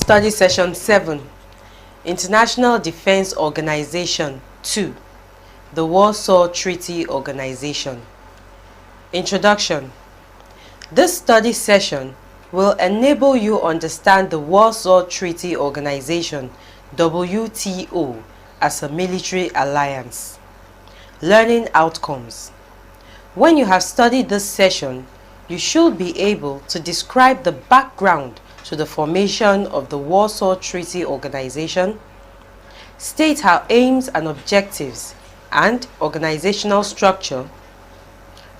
Study Session 7, International Defense Organization 2, the Warsaw Treaty Organization. Introduction. This study session will enable you understand the Warsaw Treaty Organization, WTO, as a military alliance. Learning outcomes. When you have studied this session, you should be able to describe the background to the formation of the Warsaw Treaty Organization, state her aims and objectives and organizational structure,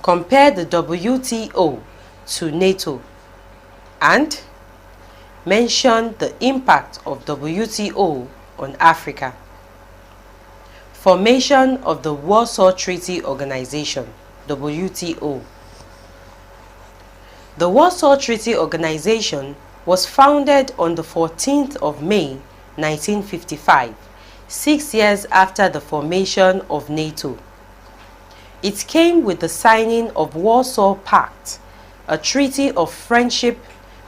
compare the WTO to NATO, and mention the impact of WTO on Africa. Formation of the Warsaw Treaty Organization, WTO. The Warsaw Treaty Organization was founded on the 14th of May 1955, 6 years after the formation of NATO. It came with the signing of Warsaw Pact, a treaty of friendship,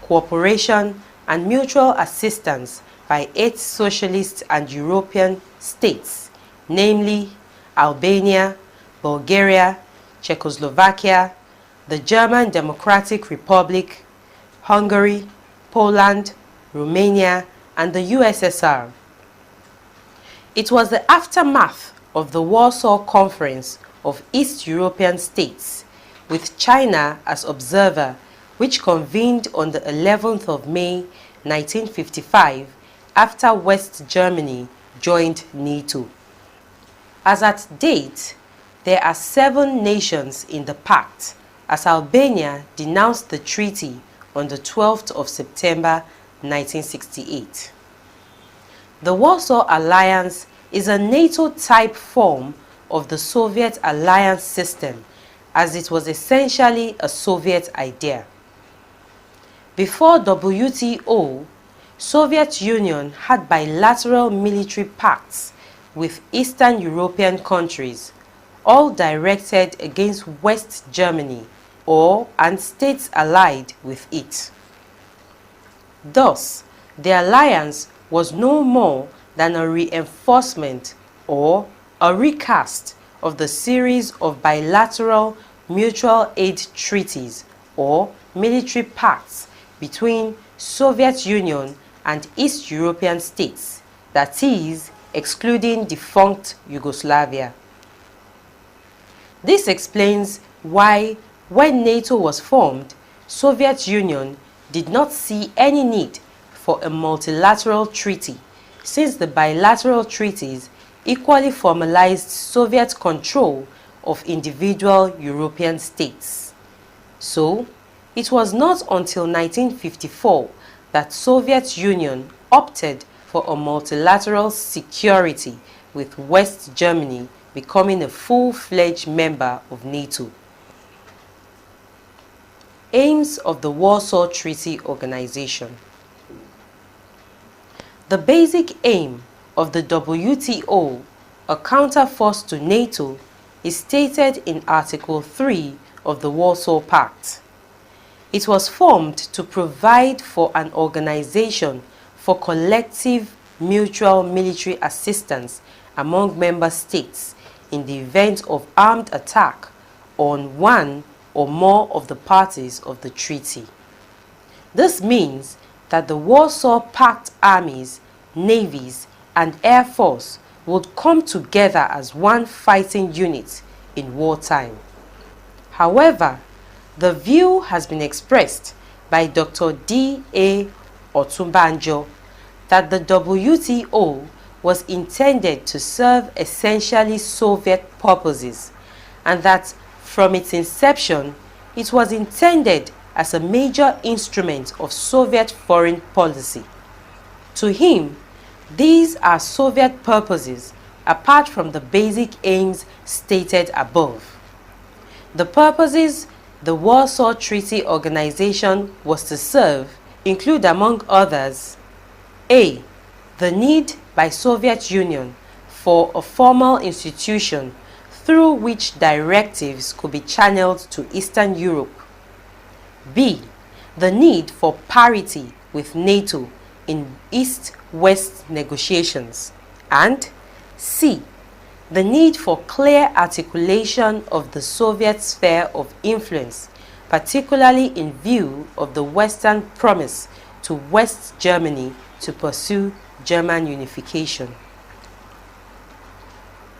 cooperation, and mutual assistance by 8 socialist and European states, namely Albania, Bulgaria, Czechoslovakia, the German Democratic Republic, Hungary, Poland, Romania, and the USSR. It was the aftermath of the Warsaw Conference of East European States, with China as observer, which convened on the 11th of May 1955 after West Germany joined NATO. As at date, there are 7 nations in the pact, as Albania denounced the treaty on the 12th of September 1968. The Warsaw Alliance is a NATO-type form of the Soviet alliance system, as it was essentially a Soviet idea. Before WTO, Soviet Union had bilateral military pacts with Eastern European countries, all directed against West Germany and states allied with it. Thus, the alliance was no more than a reinforcement or a recast of the series of bilateral mutual aid treaties or military pacts between Soviet Union and East European states, that is, excluding defunct Yugoslavia. This explains why, when NATO was formed, Soviet Union did not see any need for a multilateral treaty, since the bilateral treaties equally formalized Soviet control of individual European states. So, it was not until 1954 that Soviet Union opted for a multilateral security, with West Germany becoming a full-fledged member of NATO. Aims of the Warsaw Treaty Organization. The basic aim of the WTO, a counterforce to NATO, is stated in Article 3 of the Warsaw Pact. It was formed to provide for an organization for collective mutual military assistance among member states in the event of armed attack on one or more of the parties of the treaty. This means that the Warsaw Pact armies, navies, and air force would come together as one fighting unit in wartime. However, the view has been expressed by Dr. D.A. Otunbanjo that the WTO was intended to serve essentially Soviet purposes, and that from its inception, it was intended as a major instrument of Soviet foreign policy. To him, these are Soviet purposes apart from the basic aims stated above. The purposes the Warsaw Treaty Organization was to serve include, among others, A. The need by Soviet Union for a formal institution through which directives could be channeled to Eastern Europe. B. The need for parity with NATO in East-West negotiations, and C. The need for clear articulation of the Soviet sphere of influence, particularly in view of the Western promise to West Germany to pursue German unification.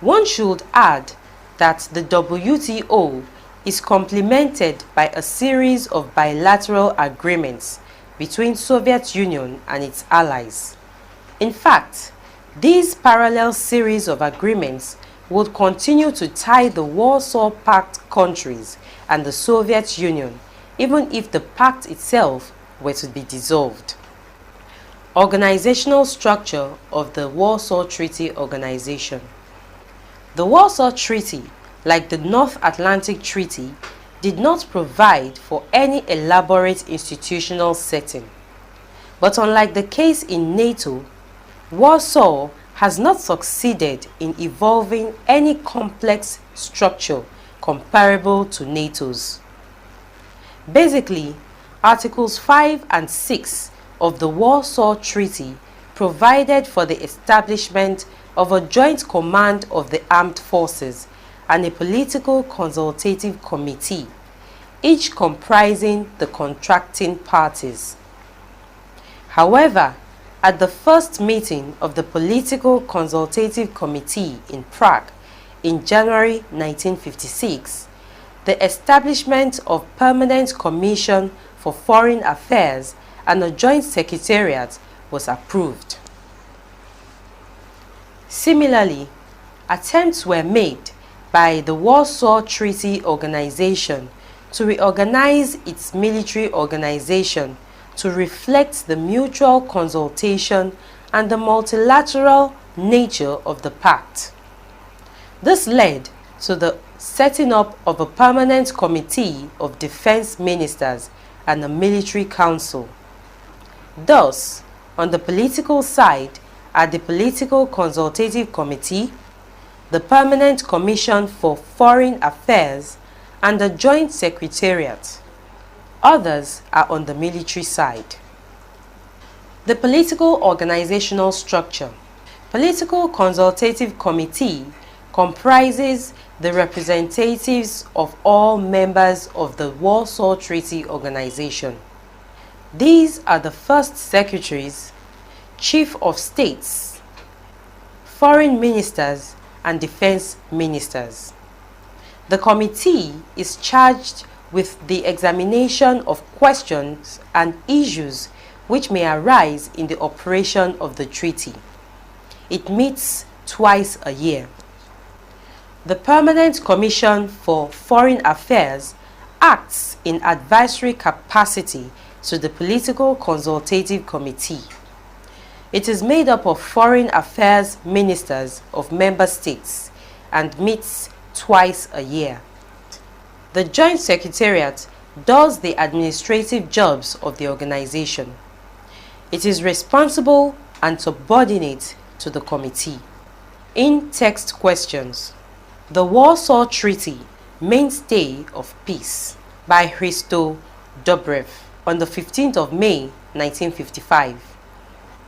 One should add that the WTO is complemented by a series of bilateral agreements between Soviet Union and its allies. In fact, these parallel series of agreements would continue to tie the Warsaw Pact countries and the Soviet Union, even if the pact itself were to be dissolved. Organizational structure of the Warsaw Treaty Organization. The Warsaw Treaty, like the North Atlantic Treaty, did not provide for any elaborate institutional setting. But unlike the case in NATO, Warsaw has not succeeded in evolving any complex structure comparable to NATO's. Basically, Articles 5 and 6 of the Warsaw Treaty provided for the establishment of a joint command of the armed forces and a political consultative committee, each comprising the contracting parties. However, at the first meeting of the Political Consultative Committee in Prague in January 1956, the establishment of Permanent Commission for Foreign Affairs and a joint secretariat was approved. Similarly, attempts were made by the Warsaw Treaty Organization to reorganize its military organization to reflect the mutual consultation and the multilateral nature of the pact. This led to the setting up of a permanent committee of defense ministers and a military council. Thus, on the political side are the Political Consultative Committee, the Permanent Commission for Foreign Affairs, and the Joint Secretariat. Others are on the military side. The political organizational structure. Political Consultative Committee comprises the representatives of all members of the Warsaw Treaty Organization. These are the first secretaries, chief of states, foreign ministers, and defense ministers. The committee is charged with the examination of questions and issues which may arise in the operation of the treaty. It meets twice a year. The Permanent Commission for Foreign Affairs acts in advisory capacity to the Political Consultative Committee. It is made up of foreign affairs ministers of member states and meets twice a year. The Joint Secretariat does the administrative jobs of the organization. It is responsible and subordinate to the committee. In-text questions. The Warsaw Treaty, Mainstay of Peace, by Hristo Dobrev on the 15th of May, 1955.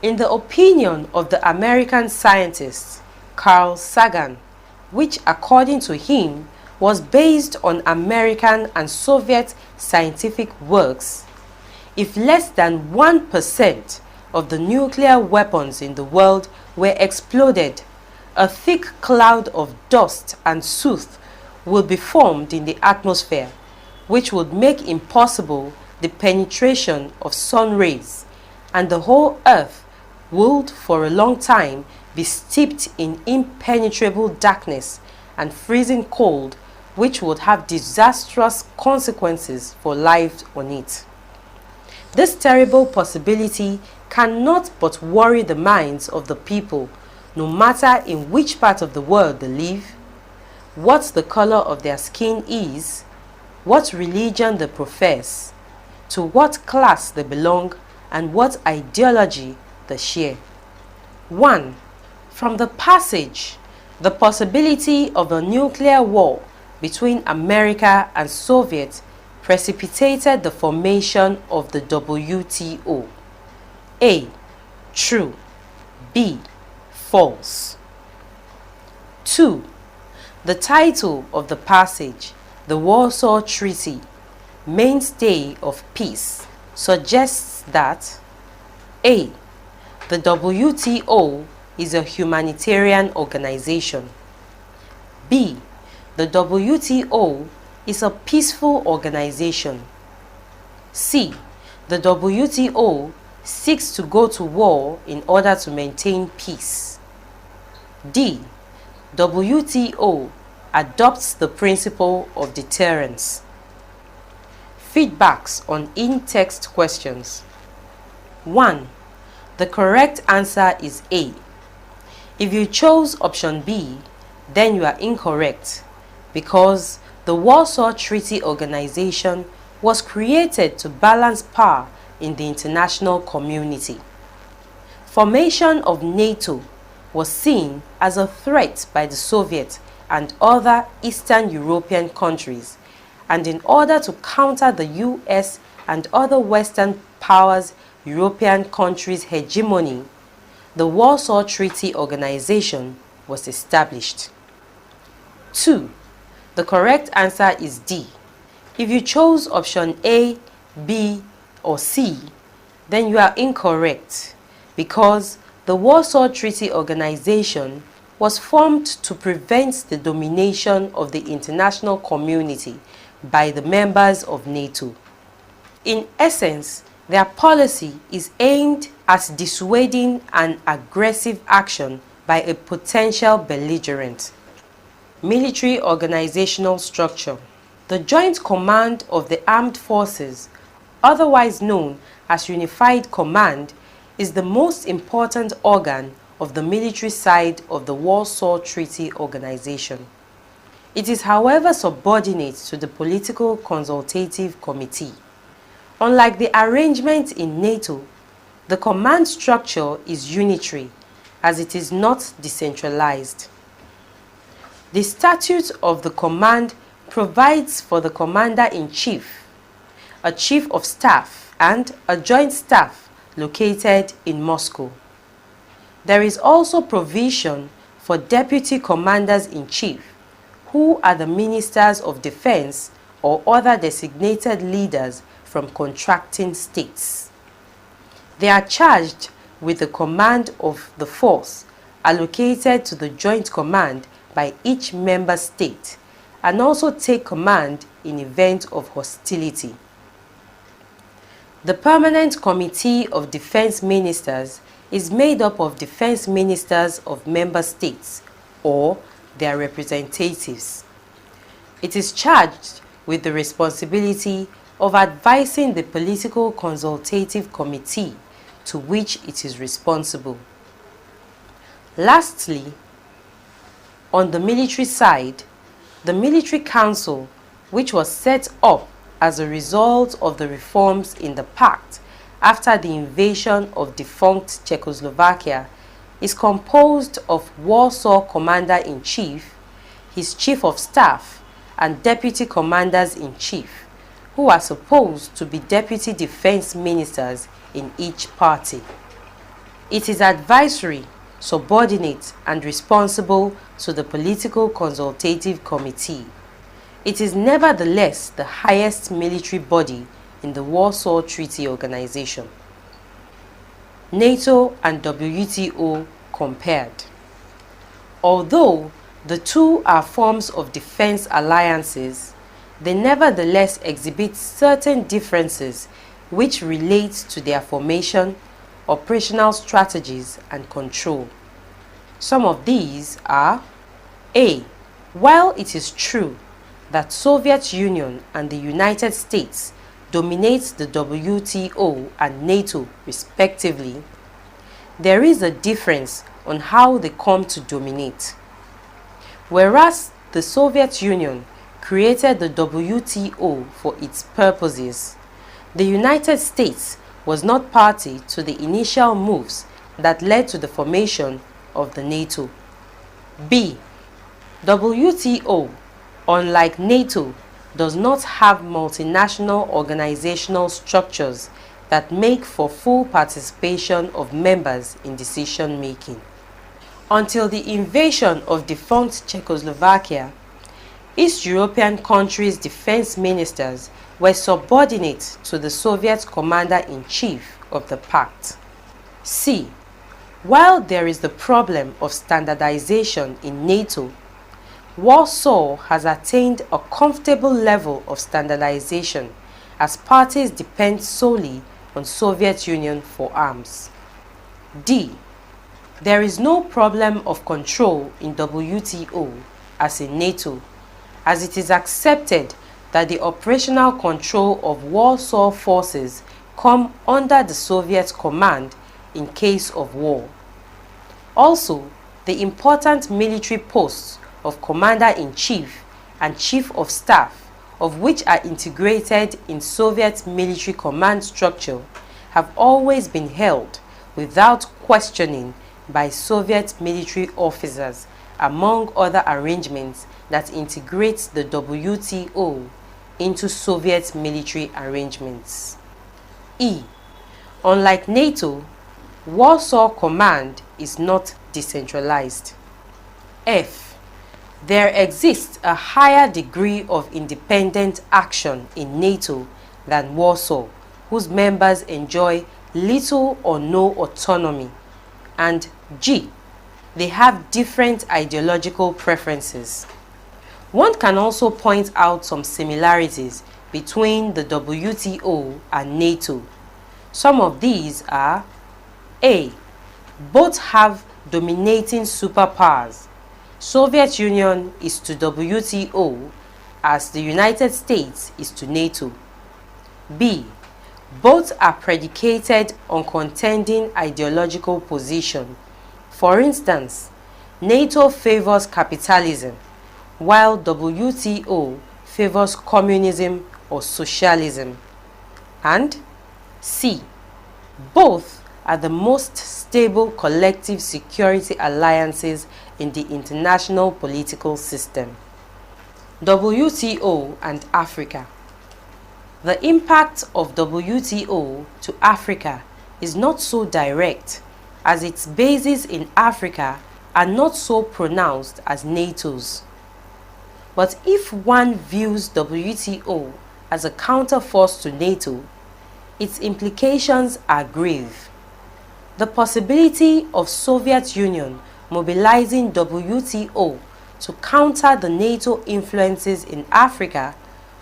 In the opinion of the American scientist Carl Sagan, which according to him was based on American and Soviet scientific works, if less than 1% of the nuclear weapons in the world were exploded, a thick cloud of dust and soot will be formed in the atmosphere, which would make impossible the penetration of sun rays, and the whole earth would for a long time be steeped in impenetrable darkness and freezing cold, which would have disastrous consequences for life on it. This terrible possibility cannot but worry the minds of the people, no matter in which part of the world they live, what the color of their skin is, what religion they profess, to what class they belong, and what ideology they share. 1. From the passage, the possibility of a nuclear war between America and Soviet precipitated the formation of the WTO. A. True. B. False. 2. The title of the passage, the Warsaw Treaty, Mainstay of Peace, suggests that A. The WTO is a humanitarian organization. B. The WTO is a peaceful organization. C. The WTO seeks to go to war in order to maintain peace. D. WTO adopts the principle of deterrence. Feedbacks on in-text questions. 1. The correct answer is A. If you chose option B, then you are incorrect because the Warsaw Treaty Organization was created to balance power in the international community. Formation of NATO was seen as a threat by the Soviet and other Eastern European countries, and in order to counter the US and other Western powers' European countries' hegemony, the Warsaw Treaty Organization was established. 2. The correct answer is D. If you chose option A, B, or C, then you are incorrect because the Warsaw Treaty Organization was formed to prevent the domination of the international community by the members of NATO. In essence, their policy is aimed at dissuading an aggressive action by a potential belligerent. Military organizational structure. The Joint Command of the Armed Forces, otherwise known as Unified Command, is the most important organ of the military side of the Warsaw Treaty Organization. It is, however, subordinate to the Political Consultative Committee. Unlike the arrangement in NATO, the command structure is unitary, as it is not decentralized. The statute of the command provides for the commander-in-chief, a chief of staff, and a joint staff located in Moscow. There is also provision for deputy commanders-in-chief, who are the ministers of defense or other designated leaders from contracting states. They are charged with the command of the force allocated to the Joint Command by each member state and also take command in event of hostility. The Permanent Committee of Defense Ministers is made up of defense ministers of member states or their representatives. It is charged with the responsibility of advising the Political Consultative Committee to which it is responsible. Lastly, on the military side, the Military Council, which was set up as a result of the reforms in the Pact after the invasion of defunct Czechoslovakia, is composed of Warsaw Commander-in-Chief, his Chief of Staff, and Deputy Commanders-in-Chief, who are supposed to be Deputy Defense Ministers in each party. It is advisory, subordinate, and responsible to the Political Consultative Committee. It is nevertheless the highest military body in the Warsaw Treaty Organization. NATO and WTO compared. Although the two are forms of defense alliances, they nevertheless exhibit certain differences which relate to their formation, operational strategies, and control. Some of these are: A. While it is true that Soviet Union and the United States dominate the WTO and NATO respectively, there is a difference on how they come to dominate. Whereas the Soviet Union created the WTO for its purposes, the United States was not party to the initial moves that led to the formation of the NATO. B. WTO, unlike NATO, does not have multinational organizational structures that make for full participation of members in decision making. Until the invasion of defunct Czechoslovakia, East European countries' defense ministers were subordinate to the Soviet commander-in-chief of the pact. C. While there is the problem of standardization in NATO, Warsaw has attained a comfortable level of standardization as parties depend solely on Soviet Union for arms. D. There is no problem of control in WTO as in NATO, as it is accepted that the operational control of Warsaw forces come under the Soviet command in case of war. Also, the important military posts of Commander-in-Chief and Chief of Staff, of which are integrated in Soviet military command structure, have always been held without questioning by Soviet military officers, among other arrangements that integrate the WTO into Soviet military arrangements. E. Unlike NATO, Warsaw Command is not decentralized. F. There exists a higher degree of independent action in NATO than Warsaw, whose members enjoy little or no autonomy. And G. They have different ideological preferences. One can also point out some similarities between the WTO and NATO. Some of these are: A. Both have dominating superpowers. Soviet Union is to WTO as the United States is to NATO. B. Both are predicated on contending ideological position. For instance, NATO favors capitalism, while WTO favors communism or socialism. And C. Both are the most stable collective security alliances in the international political system. WTO and Africa. The impact of WTO to Africa is not so direct, as its bases in Africa are not so pronounced as NATO's. But if one views WTO as a counterforce to NATO, its implications are grave. The possibility of Soviet Union mobilizing WTO to counter the NATO influences in Africa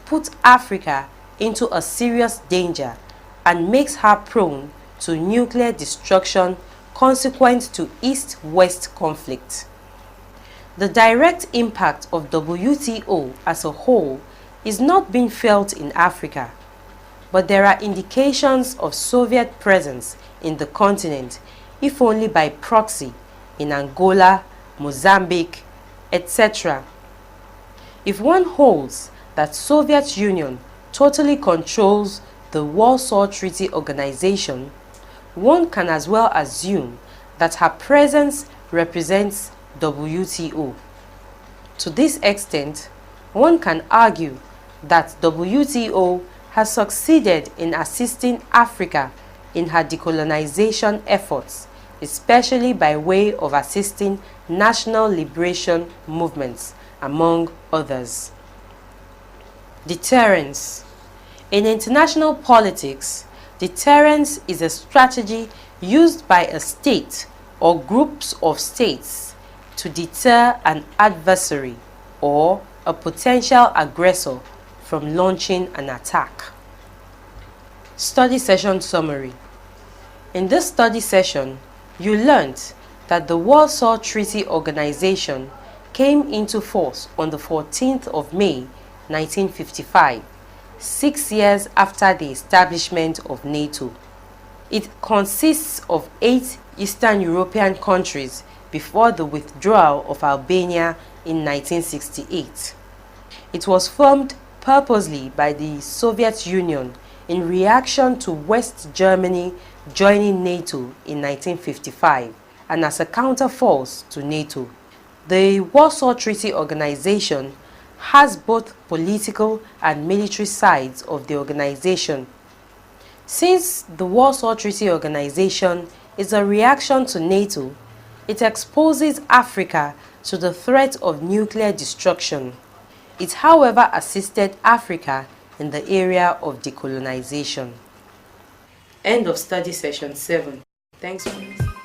put Africa into a serious danger and makes her prone to nuclear destruction consequent to East-West conflict. The direct impact of WTO as a whole is not being felt in Africa, but there are indications of Soviet presence in the continent, if only by proxy, in Angola, Mozambique, etc. If one holds that Soviet Union totally controls the Warsaw Treaty Organization, one can as well assume that her presence represents WTO. To this extent, one can argue that WTO has succeeded in assisting Africa in her decolonization efforts, especially by way of assisting national liberation movements, among others. Deterrence. In international politics, deterrence is a strategy used by a state or groups of states to deter an adversary or a potential aggressor from launching an attack. Study session summary. In this study session, you learned that the Warsaw Treaty Organization came into force on the 14th of May 1955, 6 years after the establishment of NATO. It consists of 8 Eastern European countries before the withdrawal of Albania in 1968. It was formed purposely by the Soviet Union in reaction to West Germany joining NATO in 1955 and as a counterforce to NATO. The Warsaw Treaty Organization has both political and military sides of the organization. Since the Warsaw Treaty Organization is a reaction to NATO, it exposes Africa to the threat of nuclear destruction. It, however, assisted Africa in the area of decolonization. End of study session 7. Thanks for listening.